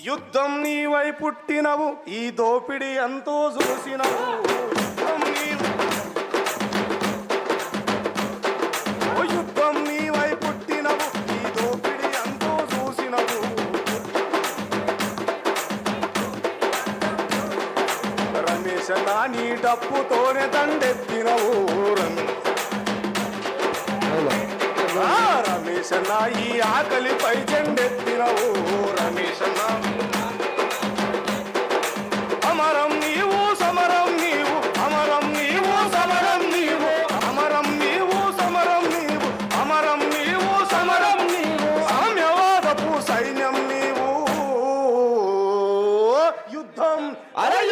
యుద్ధం నీవై పుట్టినవు ఈ దోపిడి ఎంతో చూసినవు యుద్ధం నీవై పుట్టినవు ఈ దోపిడి ఎంతో చూసినవు రమేష్ నా నీ డప్పుతోనే దండెత్తినవు రమేష్ నా ఈ ఆకలిపై జెండెత్తినవు రమేష్ నా అమరం నీవు సమరం నీవు అమరం నీవు సమరం నీవు అమరం నీవు సమరం నీవు అమరం నీవు సమరం నీవు సామ్యవాదపు సైన్యం నీవు యుద్ధం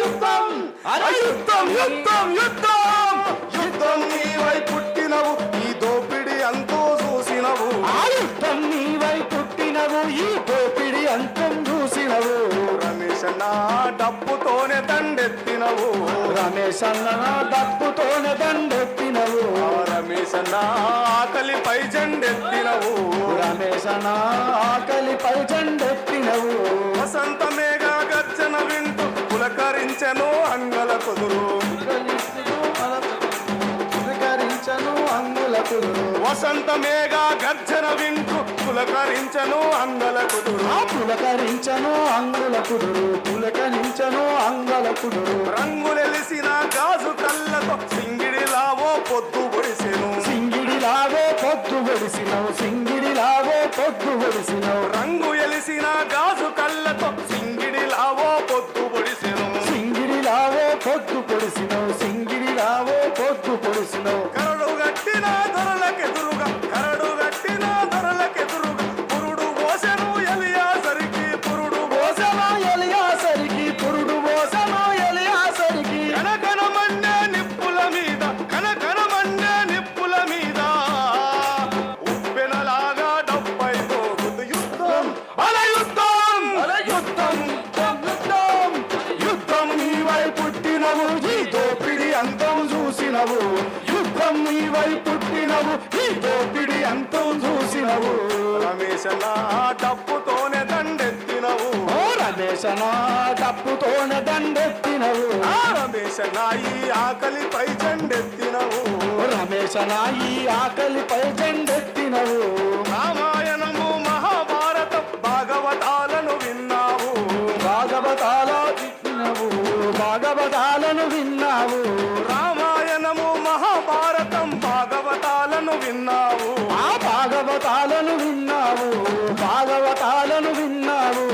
యుద్ధం యుద్ధం యుద్ధం యుద్ధం యుద్ధం నీవై పుట్టినవు ఈ దోపిడి అంతో చూసినవు యుద్ధం నీవై పుట్టినవు ఈ దోపిడి అంతం చూసినవు రమేష్ నా డప్పుతోనే దండెత్తినవు రమేష్ అన్న డప్పుతోనే దండెత్తినవు రమేష్ నా ఆకలిపై జెండెత్తినవు రమేష్ అన్న ఆకలిపై జెండెత్తినవు వసంత మేఘ గర్జన వింటూ పులకరించెను అంగల కుదురు వసంత మేఘ గర్జన వింటూ పులకరించెను అంగల కుదురు పులకరించను అంగుల కుదురు పులకరించను అంగల కుదురు రంగులెలిసిన గాజు కళ్ళతో సింగిడిలావో పొద్దు పొడిసెను సింగిడిలావో పొద్దు పొడిసినవు సింగిడిలావో పొద్దు పొడిసినవు రంగు ఎలిసిన గాజు కళ్ళతో సింగిడిలావో పొద్దు పొడిసెను సింగిడిలావో పొద్దు పొడిసినవు సింగిడిలావో పొద్దు పొడిసినవు కరడు గట్టిన ధరలకెదురుగా కరడు గట్టిన ధరలకెదురుగా పురుడు పోసెను ఎలియాసరికి పురుడు పోసమా ఎలియాసరికి పురుడు పోసమా ఎలియాసరికి కనకనమన్నే నిప్పుల మీద కనకనమన్నే నిప్పుల మీద ఉప్పెనలాగా డబ్బై పోగుతు యుద్ధం బల యుద్ధం యుద్ధం యుద్ధం యుద్ధం నీవై పుట్టినవు ఈ దోపిడి అంతం చూసినవు యుద్ధం నీవై పుట్టినవు ఈ దోపిడి అంతం చూసినవు రమేష్ నా డప్పుతోనే దండెత్తినవు ఓ రమేష్ నా డప్పుతోనే దండెత్తినవు రమేష్ నా ఈ ఆకలిపై జెండెత్తినవు రమేష్ నా ఈ ఆకలిపై జెండెత్తినవు రామాయణము మహాభారతం భాగవతాలను విన్నావు భాగవతాలను విన్నావు రామాయణము మహాభారతం భాగవతాలను విన్నావు ఆ భాగవతాలను విన్నావు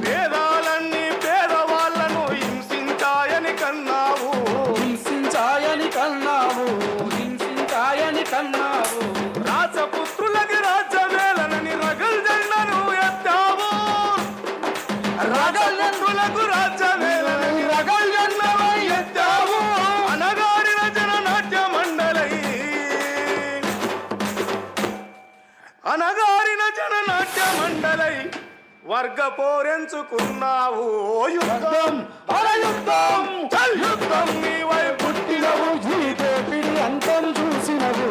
వేదాలన్నీ పేదవాళ్లను హింసించాయని కన్నావు హింసించాయని కన్నావు రాజపుత్రులకి రాజ్యమేలనని రగల్ జెండను ఎత్తావు రాజపుత్రులకు రాజ్యమేలనని రగల్ జెండను ఎత్తావు అనగారిన జననాట్య మండలై అనగారిన జననాట్య మండలై వర్గ పోరెంచుకున్నావు యుద్ధం యుద్ధం యుద్ధం నీవై పుట్టినవు ఈ దోపిడి అంతం చూసినవు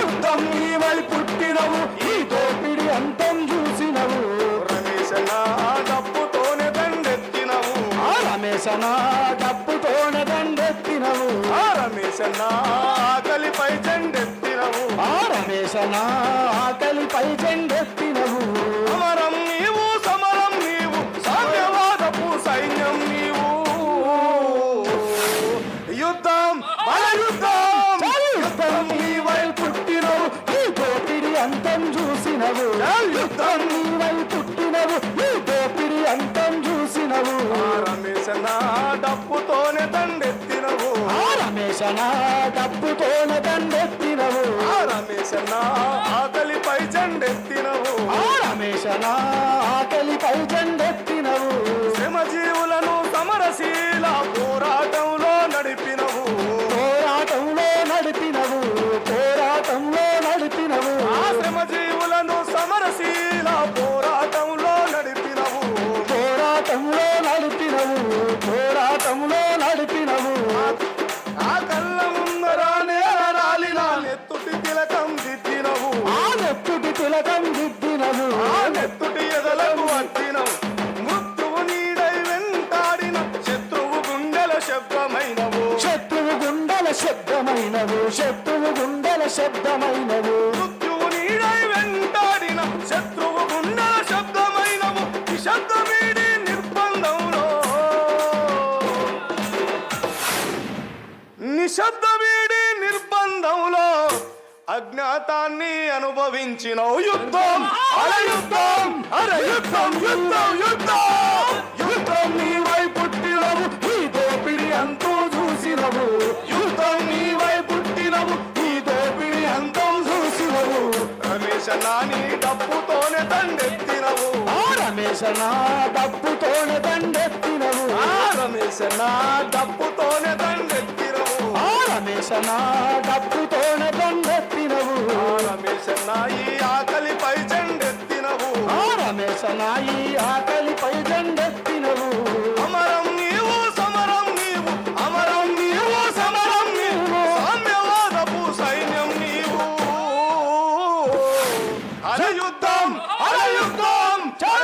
యుద్ధం నీవై పుట్టినవు ఈ దోపిడి అంతం చూసినవు రమేష్ నా డప్పుతోనే దండెత్తినవు రమేష్ నా డప్పుతోనే దండెత్తినవు రమేష్ నా ఆకలిపై జెండెత్తినవు రమేష్ నా ఆకలిపై జెండెత్తినవు అమరం నీవు సమరం నీవు సామ్యవాదపు సైన్యం నీవు యుద్ధం బల యుద్ధం యుద్ధం నీవై పుట్టినవు ఈ దోపిడి అంతం చూసినవు యుద్ధం నీవై పుట్టినవు ఈ దోపిడి అంతం చూసినవు రమేష్ నా డప్పుతోనే దండెత్తినవు రమేష్ నా డప్పుతోనే దండెత్తినవు రమేష్ నా ఆకలిపై జెండెత్తినవు రమేష్ నా ఆకలిపై జెండెత్తినవు శ్రమజీవులను సమరశీల పోరాటంలో నడిపినవు ఆ శ్రమజీవులను సమరశీల పోరాటంలో నడిపినవు ఆ కళ్ళ ముందర నేల రాలిన నెత్తుటి తిలకం దిద్దినవు నెత్తుటి తిలకం దిద్దినవు నెత్తుటి ఎదలకు అద్దినవు శబ్దమైనవు శత్రువు గుండెల శబ్దమైనవు మృత్యువు నీడై వెంటాడిన శత్రువు గుండెల శబ్దమైనవు నిశ్శబ్దమీడి నిర్బంధంలో నిశ్శబ్దమీడి నిర్బంధంలో అజ్ఞాతాన్ని అనుభవించినవు యుద్ధం అర యుద్ధం అర యుద్ధం యుద్ధం యుద్ధం యుద్ధం నీవై పుట్టినవు ఈ దోపిడి అంతూ చూసినవు యుద్ధం నీవై పుట్టినవు ఈ దోపిడి అంతం చూసినవు రమేశ నాని డప్పుతోనే దండెత్తినవు ఆ రమేశ నా డప్పుతోనే దండెత్తినవు ఆ రమేశ నా డప్పుతోనే దండెత్తినవు ఆ రమేశ నా డప్పుతోనే దండెత్తినవు ఆ రమేశ నా ఈ ఆకలిపై జెండెత్తినవు ఆ రమేశ నా ఈ ఆకలిపై దండెత్తినవు అమరం నీవు సమరం నీవు అమరం నీవు సమరం నీవు సామ్యవాదపు సైన్యం నీవు అర యుద్ధం అర యుద్ధం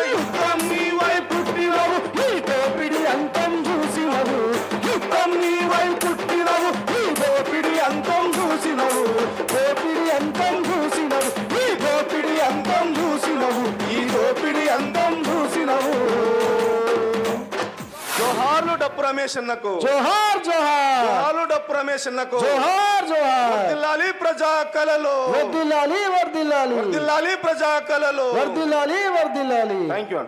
యుద్ధం నీవై పుట్టినవు ఈ దోపిడి అంతం చూసినవు యుద్ధం నీవై పుట్టినవు ఈ దోపిడి అంతం చూసినవు దోపిడి అంతం చూసినవు ఈ దోపిడి అంతం చూసినవు ఈ దోపిడి అంతం చూసినవు జోహార్లు డప్పు రమేష్ అన్నకు జోహార్ జోహార్ జోహార్లు డప్పు రమేష్ అన్నకు జోహార్ జోహార్ వర్ధిల్లాలి ప్రజా కళలో వర్దిల్లాలి వర్దిల్లాలి వర్ధిల్లాలి ప్రజా కళలో వర్దిల్లాలి వర్దిల్లాలి థ్యాంక్ యూ